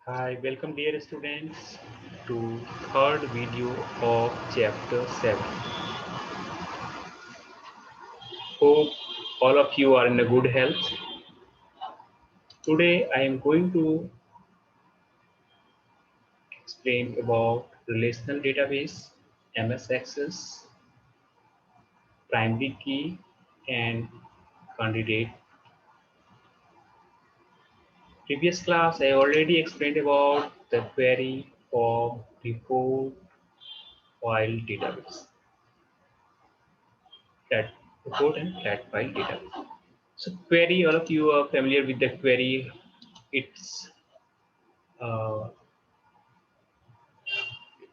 Hi, welcome dear students to third video of chapter 7. Hope all of you are in a good health. Today I am going to explain about relational database, MS Access, primary key and candidate. Previous class I already explained about the query, form, report, file database. Flat report and flat file database. So query, all of you are familiar with the query. It's uh,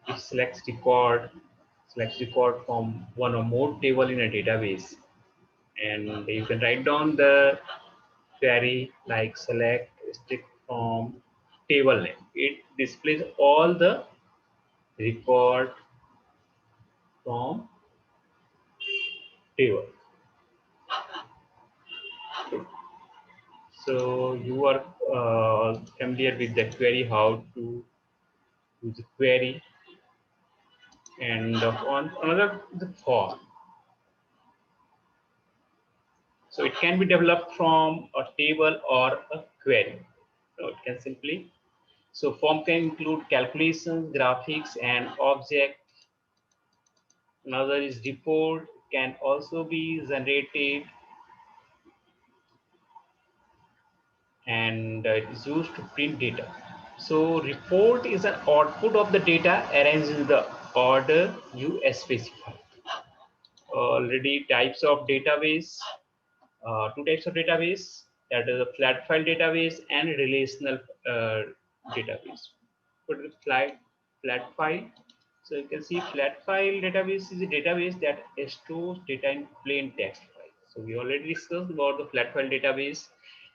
it selects record from one or more table in a database, and you can write down the query like select strict from table name. It displays all the record from table. So you are familiar with the query, how to use the query, and on another the form. So it can be developed from a table or a query. So it can simply, so form can include calculations, graphics, and object. Another is report, can also be generated, and it is used to print data. So report is an output of the data arranged in the order you specify. Already types of database, two types of database, that is a flat file database and relational database. Put the flat file. So you can see flat file database is a database that stores data in plain text file. So we already discussed about the flat file database,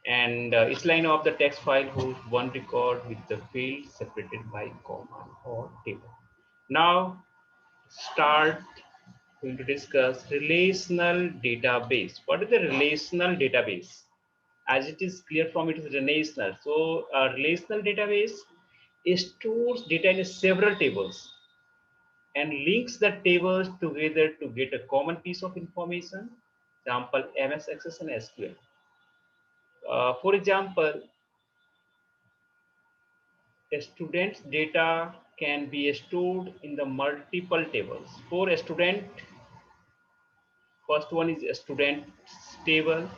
and each line of the text file holds one record with the field separated by comma or table. Now start going to discuss relational database. What is the relational database? As it is clear from it is relational. So a relational database stores data in several tables and links the tables together to get a common piece of information. Example, MS Access and SQL. For example, a student's data can be stored in the multiple tables. For a student, first one is a student's table,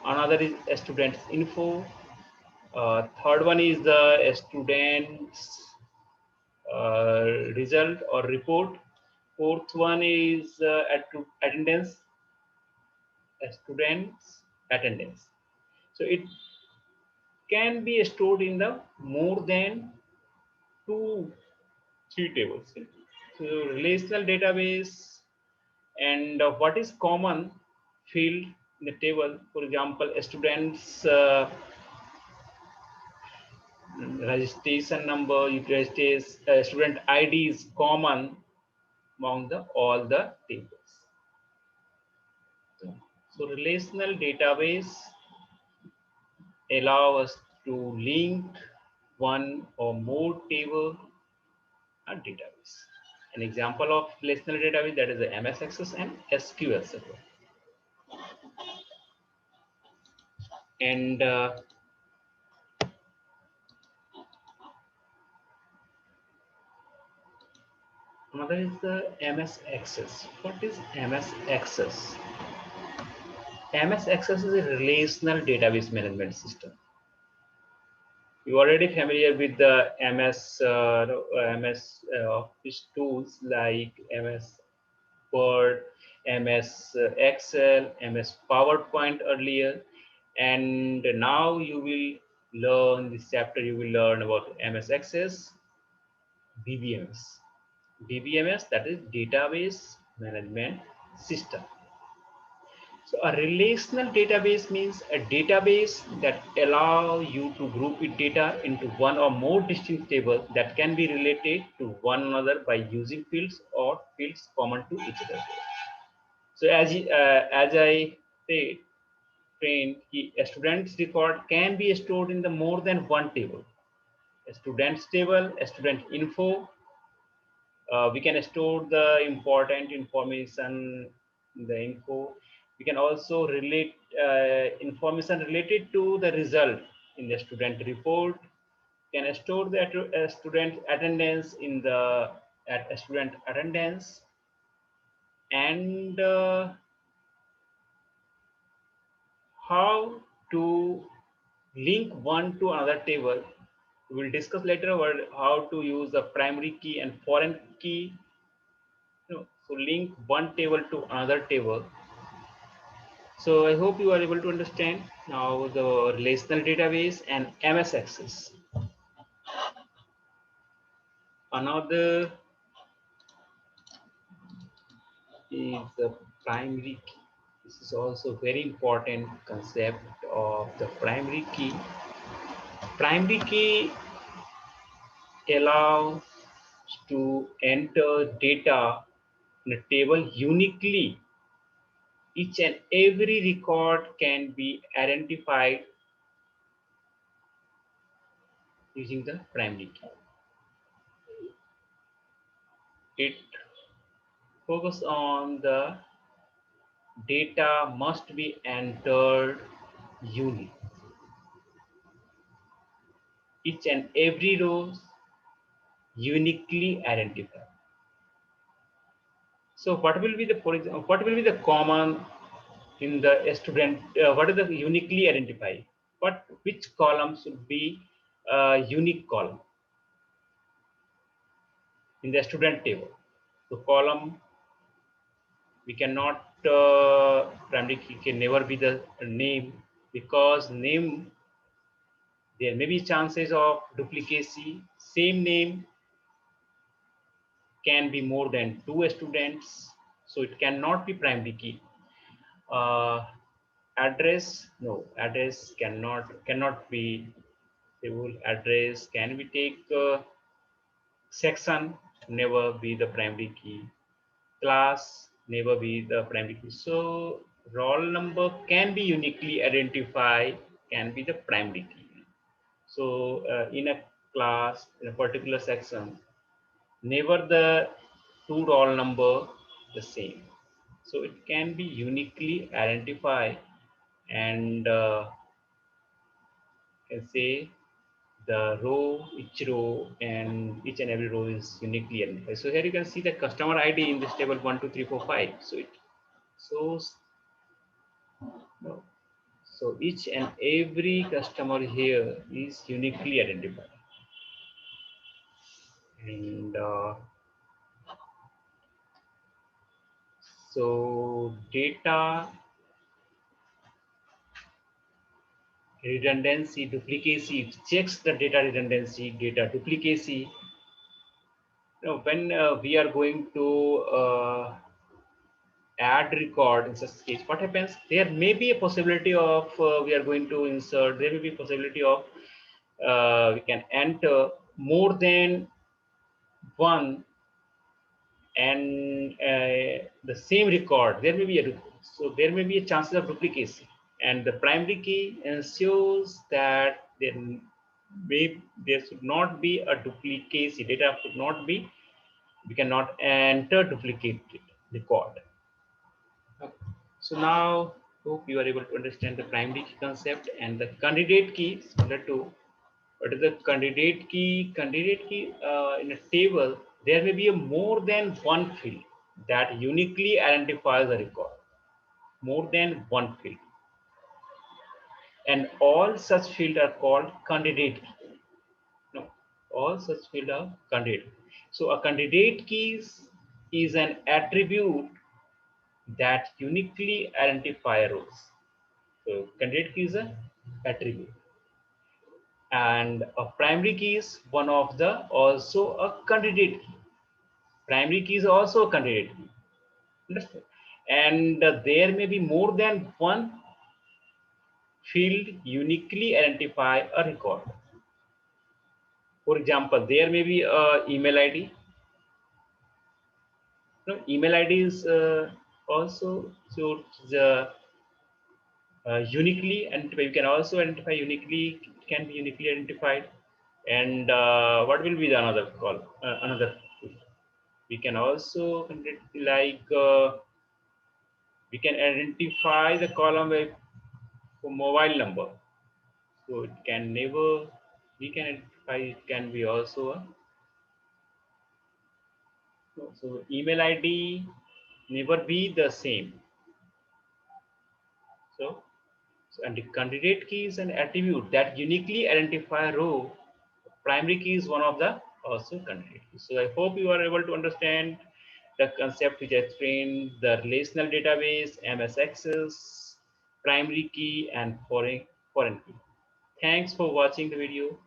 another is a student's info, third one is the student's result or report, fourth one is attendance, student's attendance. So it can be stored in the more than two, three tables. So relational database, and what is common field in the table, for example, a student's registration number, student ID is common among the all the tables. So relational database allow us to link one or more table and database. An example of relational database, that is the MS Access and SQL Server. And another is the MS Access. What is MS Access? MS Access is a relational database management system. You're already familiar with the MS Office tools like MS Word, MS Excel, MS PowerPoint earlier, and now you will learn this chapter. You will learn about MS Access, DBMS. DBMS, that is Database Management System. So a relational database means a database that allow you to group its data into one or more distinct tables that can be related to one another by using fields or fields common to each other. So as I said, a student's record can be stored in the more than one table. a students table, a student info. We can store the important information in the info. We can also relate information related to the result in the student report. Can store the student attendance in the at student attendance, and how to link one to another table. We will discuss later about how to use the primary key and foreign key. So link one table to another table. So I hope you are able to understand now the relational database and MS Access. Another is the primary key. This is also very important concept of the primary key. Primary key allows to enter data in a table uniquely. Each and every record can be identified using the primary key. It focuses on the data must be entered unique. Each and every row uniquely identified. So what will be the, for example, what will be the common in the student? What is the uniquely identified? Which column should be a unique column in the student table? So column, we cannot primary key can never be the name, because name there may be chances of duplicacy. Same name can be more than two students, so it cannot be primary key. Address, no, address cannot be table. Address can we take section, never be the primary key. Class, never be the primary key. So roll number can be uniquely identified, can be the primary key. So in a class, in a particular section, never the two roll number the same. So it can be uniquely identified, and can say the row, each row, and each and every row is uniquely identified. So here you can see the customer ID in this table 1, 2, 3, 4, 5. So it shows, no. So each and every customer here is uniquely identified, and so data redundancy, duplicacy, it checks the data redundancy, data duplicacy. When we are going to add record in such case, what happens? There may be a possibility of we are going to insert. There may be a possibility of we can enter more than one, and the same record. There may be a so there may be a chances of duplicacy, and the primary key ensures that there should not be a duplicacy. Data should not be, we cannot enter duplicated record. Okay. So now hope you are able to understand the primary key concept and the candidate key similar to. What is the candidate key? Candidate key in a table, there may be a more than one field that uniquely identifies a record. More than one field. And all such fields are called candidate key. No, all such fields are candidate. So a candidate key is an attribute that uniquely identifies rows. So candidate key is an attribute. And a primary key is one of the also a candidate key. Primary key is also a candidate key. Understand? And there may be more than one field uniquely identify a record. For example, there may be a email ID. No, email ID is also so the uniquely, and you can also identify uniquely, can be uniquely identified. And what will be the another call? Another we can also like we can identify the column by mobile number. So it can never we can identify it can be also a so email ID never be the same. So, and the candidate key is an attribute that uniquely identify a row. Primary key is one of the also candidate keys. So I hope you are able to understand the concept which I explained, the relational database, MS Access, primary key, and foreign key. Thanks for watching the video.